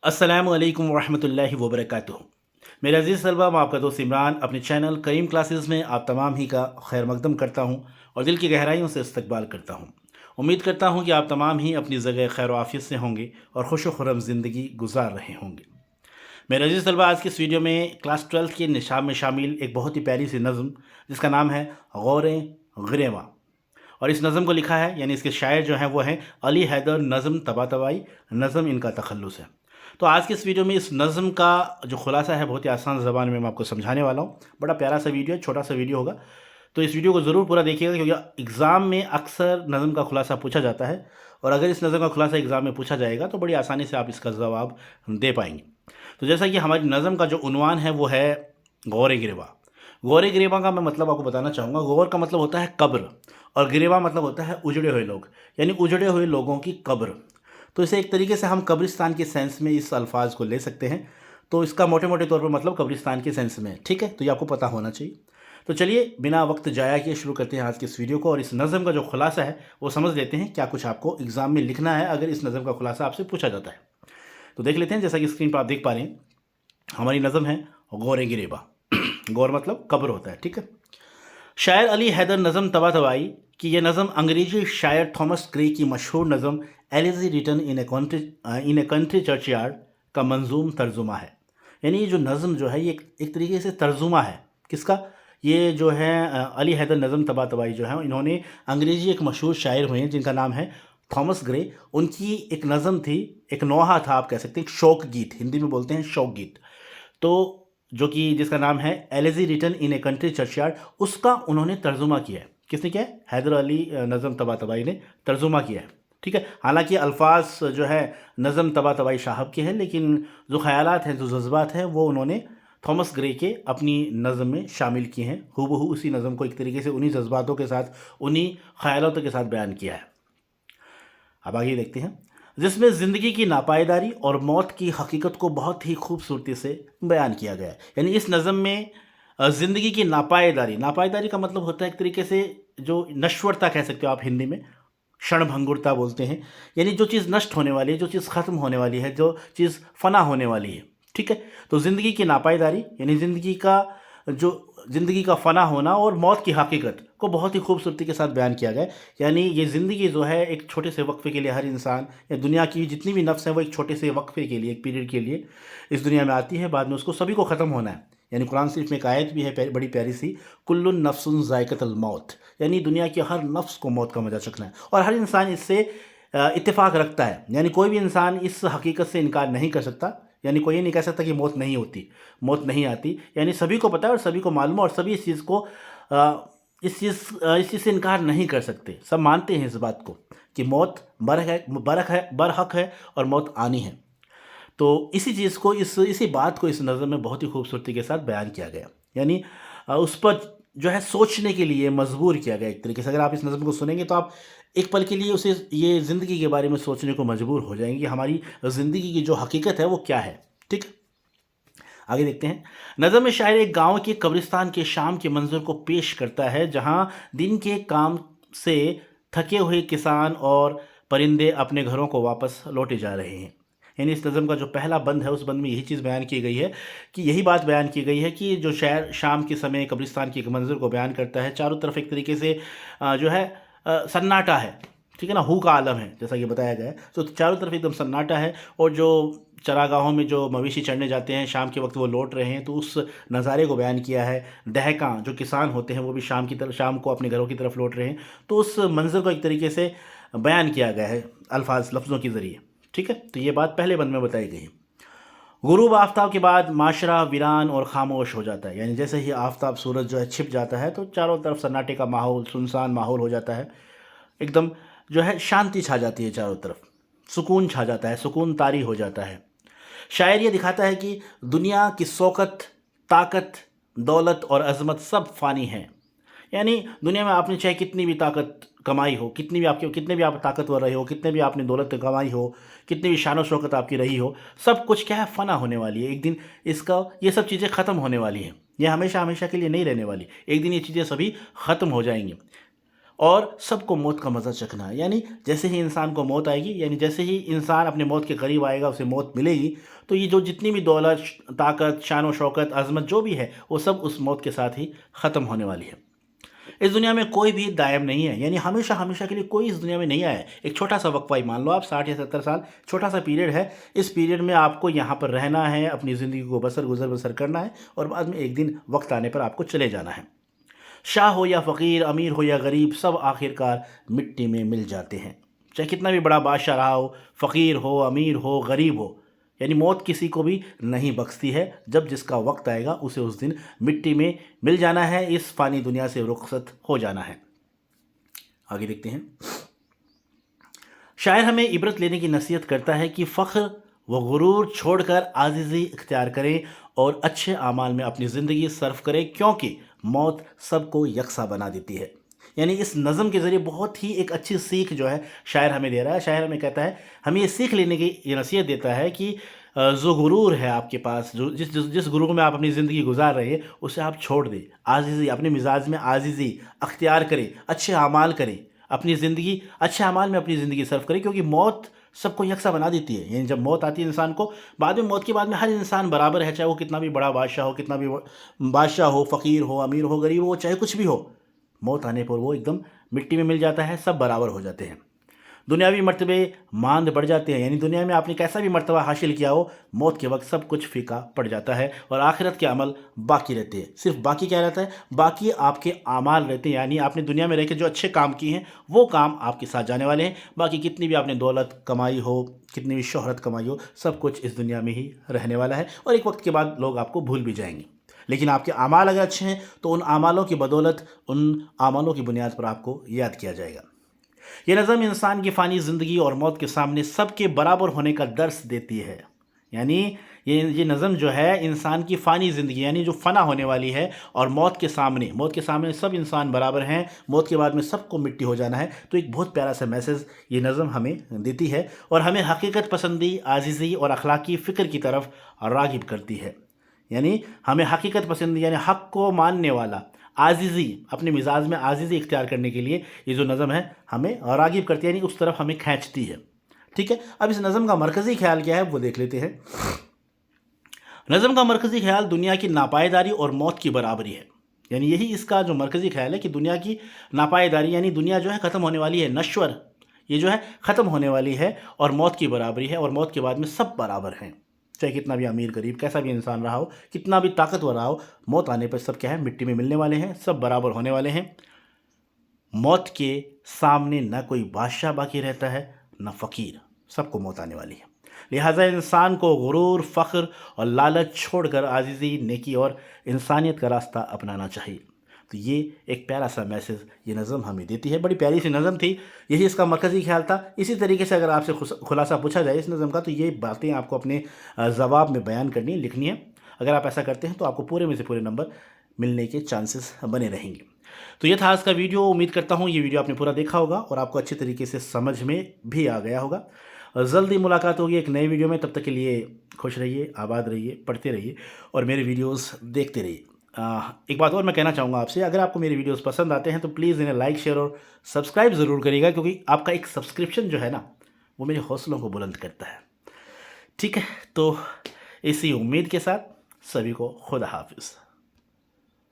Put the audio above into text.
अस्सलामु अलैकुम वरहमतुल्लाहि वबरकातुहू। मेरे अज़ीज़ तलबा, मैं आपका दोस्त इमरान अपने चैनल करीम क्लासेस में आप तमाम ही का खैर मकदम करता हूँ और दिल की गहराइयों से इस्तकबाल करता हूँ। उम्मीद करता हूँ कि आप तमाम ही अपनी जगह खैर आफियत से होंगे और खुश खुरम ज़िंदगी गुजार रहे होंगे। मेरे अज़ीज़ तलबा, आज की इस वीडियो में क्लास 12 के निशाब में शामिल एक बहुत ही प्यारी सी नज़म जिसका नाम है गौरे गिरेवा, और इस नज़म को लिखा है यानी इसके शायर जो हैं वो हैं अली हैदर नज़म तबातबाई। नज़म इनका तखल्लुस है। तो आज के इस वीडियो में इस नज़म का जो खुलासा है बहुत ही आसान ज़बान में मैं आपको समझाने वाला हूँ। बड़ा प्यारा सा वीडियो है, छोटा सा वीडियो होगा, तो इस वीडियो को ज़रूर पूरा देखिएगा क्योंकि एग्ज़ाम में अक्सर नज़म का खुलासा पूछा जाता है और अगर इस नज़म का खुलासा एग्ज़ाम में पूछा जाएगा तो बड़ी आसानी से आप इसका जवाब दे पाएंगे। तो जैसा कि हमारी नज़म का जो उन्वान है वो है गौरे गिरेवा। गौरे गिरेवा का मैं मतलब आपको बताना चाहूँगा। गौर का मतलब होता है कब्र और गिरेवा मतलब होता है उजड़े हुए लोग, यानी उजड़े हुए लोगों की कब्र। तो इसे एक तरीके से हम कब्रिस्तान के सेंस में इस अल्फाज को ले सकते हैं। तो इसका मोटे मोटे तौर पर मतलब कब्रिस्तान के सेंस में है। ठीक है, तो ये आपको पता होना चाहिए। तो चलिए बिना वक्त जाया किए शुरू करते हैं आज के इस वीडियो को और इस नज़म का जो खुलासा है वो समझ लेते हैं क्या कुछ आपको एग्ज़ाम में लिखना है अगर इस नज़म का खुलासा आपसे पूछा जाता है। तो देख लेते हैं। जैसा कि स्क्रीन पर आप देख पा रहे हैं, हमारी नज़म है गौरे गिरेबा। गौर मतलब कब्र होता है। ठीक है। शायर अली हैदर नज़म तबातबाई की यह नज़म अंग्रेजी शायर थॉमस ग्रे की मशहूर नज़म Elegy Written in a Country Churchyard का मंजूम तर्जुमा है। यानी ये जो नज़म जो है ये एक तरीके से तर्जुमा है। किसका? ये जो है अली हैदर नज़म तबातबाई जो है इन्होंने अंग्रेजी एक मशहूर शायर हुए हैं जिनका नाम है थॉमस ग्रे। उनकी एक नज़म थी, एक नोहा था, आप कह सकते हैं शौक गीत, हिंदी में बोलते हैं शौक गीत। तो जो कि जिसका नाम है Elegy Written in a Country Churchyard, उसका उन्होंने तर्जुमा किया है। किसने किया है? हैदर अली नज़म तबातबाई ने तर्जुमा किया है। ठीक है। हालांकि अल्फाज जो है नज़म तबातबाई साहब के हैं, लेकिन जो ख़यालात हैं, जो जज्बात हैं, वो उन्होंने थॉमस ग्रे के अपनी नज़म में शामिल किए हैं। हूबहू उसी नज़म को एक तरीके से उन्हीं जज्बातों के साथ, उन्हीं ख़यालातों के साथ बयान किया है। अब आगे देखते हैं, जिसमें ज़िंदगी की नापायदारी और मौत की हकीकत को बहुत ही खूबसूरती से बयान किया गया है। यानी इस नज़म में ज़िंदगी की नापायदारी, नापायदारी का मतलब होता है एक तरीके से जो नश्वरता कह सकते हो आप हिंदी में, क्षणभंगुरता बोलते हैं। यानी जो चीज़ नष्ट होने वाली है, जो चीज़ ख़त्म होने वाली है, जो चीज़ फ़ना होने वाली है। ठीक है। तो ज़िंदगी की नापायदारी यानी ज़िंदगी का फ़ना होना और मौत की हकीकत को बहुत ही खूबसूरती के साथ बयान किया गया है। यानी ये ज़िंदगी जो है एक छोटे से वक्फे के लिए हर इंसान या दुनिया की जितनी भी नफ्स है वो एक छोटे से वक्फे के लिए, एक पीरियड के लिए इस दुनिया में आती है। बाद में उसको सभी को ख़त्म होना है। यानी कुरान शरीफ में एक आयत भी है बड़ी प्यारी सी, कुल्लुन नफ्सुन ज़ायक़तुल मौत, यानी दुनिया की हर नफ्स को मौत का मज़ा चखना है और हर इंसान इससे इत्तेफाक रखता है। यानी कोई भी इंसान इस हकीकत से इनकार नहीं कर सकता। यानी कोई ये नहीं कह सकता कि मौत नहीं होती, मौत नहीं आती। यानी सभी को पता है और सभी को मालूम है और सभी इस चीज़ को इस चीज़ से इनकार नहीं कर सकते। सब मानते हैं इस बात को कि मौत बरहक है और मौत आनी है। तो इसी चीज़ को इसी बात को इस नज़म में बहुत ही खूबसूरती के साथ बयान किया गया। यानी उस पर जो है सोचने के लिए मजबूर किया गया एक तरीके से। अगर आप इस नज़म को सुनेंगे तो आप एक पल के लिए उसे ये ज़िंदगी के बारे में सोचने को मजबूर हो जाएंगे कि हमारी ज़िंदगी की जो हकीकत है वो क्या है। ठीक। आगे देखते हैं। नज़म में शायर एक गांव के कब्रिस्तान के शाम के मंजर को पेश करता है जहां दिन के काम से थके हुए किसान और परिंदे अपने घरों को वापस लौटे जा रहे हैं। यानी इस नज़म का जो पहला बंद है उस बंद में यही चीज़ बयान की गई है कि यही बात बयान की गई है कि जो शायर शाम के समय कब्रिस्तान के एक मंजर को बयान करता है। चारों तरफ एक तरीके से जो है सन्नाटा है। ठीक है ना, हू का आलम है जैसा कि बताया गया है। तो चारों तरफ एकदम सन्नाटा है और जो चरागाहों में जो मवेशी चढ़ने जाते हैं शाम के वक्त वो लौट रहे हैं, तो उस नज़ारे को बयान किया है। दहकां जो किसान होते हैं वो भी शाम को अपने घरों की तरफ लौट रहे हैं, तो उस मंजर को एक तरीके से बयान किया गया है अल्फाज लफ्ज़ों के ज़रिए। ठीक है। तो ये बात पहले बंद में बताई गई है। गुरूब आफ्ताब के बाद माशरा वीरान और खामोश हो जाता है। यानी जैसे ही आफ्ताब सूरज जो है छिप जाता है तो चारों तरफ सन्नाटे का माहौल, सुनसान माहौल हो जाता है। एकदम जो है शांति छा जाती है, चारों तरफ सुकून छा जाता है, सुकून तारी हो जाता है। शायर ये दिखाता है कि दुनिया की शौकत, ताकत, दौलत और अजमत सब फ़ानी हैं। यानी दुनिया में आपने चाहे कितनी भी ताकत कमाई हो, कितने भी आप ताकतवर रहे हो, कितने भी आपने दौलत कमाई हो, कितनी भी शान शौकत आपकी रही हो, सब कुछ क्या है, फ़ना होने वाली है। एक दिन ये सब चीज़ें ख़त्म होने वाली हैं। ये हमेशा हमेशा के लिए नहीं रहने वाली। एक दिन ये चीज़ें सभी ख़त्म हो जाएंगी। اور سب کو موت کا مزہ چکھنا ہے. یعنی جیسے ہی انسان کو موت آئے گی، یعنی جیسے ہی انسان اپنے موت کے قریب آئے گا، اسے موت ملے گی، تو یہ جو جتنی بھی دولت، طاقت، شان و شوکت، عظمت جو بھی ہے، وہ سب اس موت کے ساتھ ہی ختم ہونے والی ہے. اس دنیا میں کوئی بھی دائم نہیں ہے، یعنی ہمیشہ ہمیشہ کے لیے کوئی اس دنیا میں نہیں آیا ہے. ایک چھوٹا سا وقفہ ہی مان لو آپ، 60 یا 70 سال، چھوٹا سا پیریڈ ہے. اس پیریڈ میں آپ کو یہاں پر رہنا ہے، اپنی زندگی کو بسر کرنا ہے، اور بعد میں ایک دن وقت آنے پر آپ کو چلے جانا ہے. شاہ ہو یا فقیر، امیر ہو یا غریب، سب آخر کار مٹی میں مل جاتے ہیں. چاہے کتنا بھی بڑا بادشاہ رہا ہو، فقیر ہو، امیر ہو، غریب ہو، یعنی موت کسی کو بھی نہیں بخشتی ہے. جب جس کا وقت آئے گا اسے اس دن مٹی میں مل جانا ہے، اس فانی دنیا سے رخصت ہو جانا ہے. آگے دیکھتے ہیں. شاعر ہمیں عبرت لینے کی نصیحت کرتا ہے کہ فخر و غرور چھوڑ کر عاجزی اختیار کریں اور اچھے اعمال میں اپنی زندگی صرف کریں، کیونکہ موت سب کو یکساں بنا دیتی ہے. یعنی اس نظم کے ذریعے بہت ہی ایک اچھی سیکھ جو ہے شاعر ہمیں دے رہا ہے. شاعر ہمیں کہتا ہے، ہمیں یہ سیکھ لینے کی یہ نصیحت دیتا ہے کہ جو غرور ہے آپ کے پاس، جو جس غرور میں آپ اپنی زندگی گزار رہے ہیں، اسے آپ چھوڑ دیں. عاجزی، اپنے مزاج میں عاجزی اختیار کریں، اچھے اعمال کریں، اپنی زندگی اچھے اعمال میں اپنی زندگی صرف کریں، کیونکہ موت سب کو یکساں بنا دیتی ہے. یعنی جب موت آتی ہے انسان کو، بعد میں موت کے بعد میں ہر انسان برابر ہے، چاہے وہ کتنا بھی بڑا بادشاہ ہو، کتنا بھی بادشاہ ہو، فقیر ہو، امیر ہو، غریب ہو، چاہے کچھ بھی ہو، موت آنے پر وہ ایک دم مٹی میں مل جاتا ہے، سب برابر ہو جاتے ہیں. دنیاوی مرتبے ماند بڑھ جاتے ہیں، یعنی دنیا میں آپ نے کیسا بھی مرتبہ حاصل کیا ہو، موت کے وقت سب کچھ پھیکا پڑ جاتا ہے، اور آخرت کے عمل باقی رہتے ہیں. صرف باقی کیا رہتا ہے؟ باقی آپ کے اعمال رہتے ہیں. یعنی آپ نے دنیا میں رہ کے جو اچھے کام کیے ہیں، وہ کام آپ کے ساتھ جانے والے ہیں. باقی کتنی بھی آپ نے دولت کمائی ہو، کتنی بھی شہرت کمائی ہو، سب کچھ اس دنیا میں ہی رہنے والا ہے، اور ایک وقت کے بعد لوگ آپ کو بھول بھی جائیں گے. لیکن آپ کے اعمال اگر اچھے ہیں تو ان اعمالوں کی بدولت، ان اعمالوں کی بنیاد پر آپ کو یاد کیا جائے گا. یہ نظم انسان کی فانی زندگی اور موت کے سامنے سب کے برابر ہونے کا درس دیتی ہے. یعنی یہ نظم جو ہے انسان کی فانی زندگی، یعنی جو فنا ہونے والی ہے، اور موت کے سامنے سب انسان برابر ہیں، موت کے بعد میں سب کو مٹی ہو جانا ہے. تو ایک بہت پیارا سا میسج یہ نظم ہمیں دیتی ہے، اور ہمیں حقیقت پسندی، عاجزی اور اخلاقی فکر کی طرف راغب کرتی ہے. یعنی ہمیں حقیقت پسندی، یعنی حق کو ماننے والا، عاجزی، اپنے مزاج میں عاجزی اختیار کرنے کے لیے یہ جو نظم ہے ہمیں راغب کرتی ہے، یعنی اس طرف ہمیں کھینچتی ہے. ٹھیک ہے، اب اس نظم کا مرکزی خیال کیا ہے وہ دیکھ لیتے ہیں. نظم کا مرکزی خیال دنیا کی ناپائیداری اور موت کی برابری ہے. یعنی یہی اس کا جو مرکزی خیال ہے کہ دنیا کی ناپائیداری، یعنی دنیا جو ہے ختم ہونے والی ہے، نشور یہ جو ہے ختم ہونے والی ہے، اور موت کی برابری ہے، اور موت کے بعد میں سب برابر ہیں. چاہے کتنا بھی امیر غریب، کیسا بھی انسان رہا ہو، کتنا بھی طاقتور رہا ہو، موت آنے پر سب کیا ہے؟ مٹی میں ملنے والے ہیں، سب برابر ہونے والے ہیں. موت کے سامنے نہ کوئی بادشاہ باقی رہتا ہے، نہ فقیر، سب کو موت آنے والی ہے. لہٰذا انسان کو غرور، فخر اور لالچ چھوڑ کر عاجزی، نیکی اور انسانیت کا راستہ اپنانا چاہیے. تو یہ ایک پیارا سا میسج یہ نظم ہمیں دیتی ہے. بڑی پیاری سی نظم تھی، یہی اس کا مرکزی خیال تھا. اسی طریقے سے اگر آپ سے خلاصہ پوچھا جائے اس نظم کا، تو یہ باتیں آپ کو اپنے جواب میں بیان کرنی ہے، لکھنی ہے. اگر آپ ایسا کرتے ہیں تو آپ کو پورے میں سے پورے نمبر ملنے کے چانسز بنے رہیں گے. تو یہ تھا آج کا ویڈیو. امید کرتا ہوں یہ ویڈیو آپ نے پورا دیکھا ہوگا اور آپ کو اچھے طریقے سے سمجھ میں بھی آ گیا ہوگا. جلدی ملاقات ہوگی ایک نئے ویڈیو میں. تب تک کے لیے خوش رہیے، آباد رہیے، پڑھتے رہیے اور میرے ویڈیوز دیکھتے رہیے. ایک بات اور میں کہنا چاہوں گا آپ سے، اگر آپ کو میرے ویڈیوز پسند آتے ہیں تو پلیز انہیں لائک، شیئر اور سبسکرائب ضرور کریے گا، کیونکہ آپ کا ایک سبسکرپشن جو ہے نا، وہ میرے حوصلوں کو بلند کرتا ہے. ٹھیک ہے، تو اسی امید کے ساتھ سبھی کو خدا حافظ.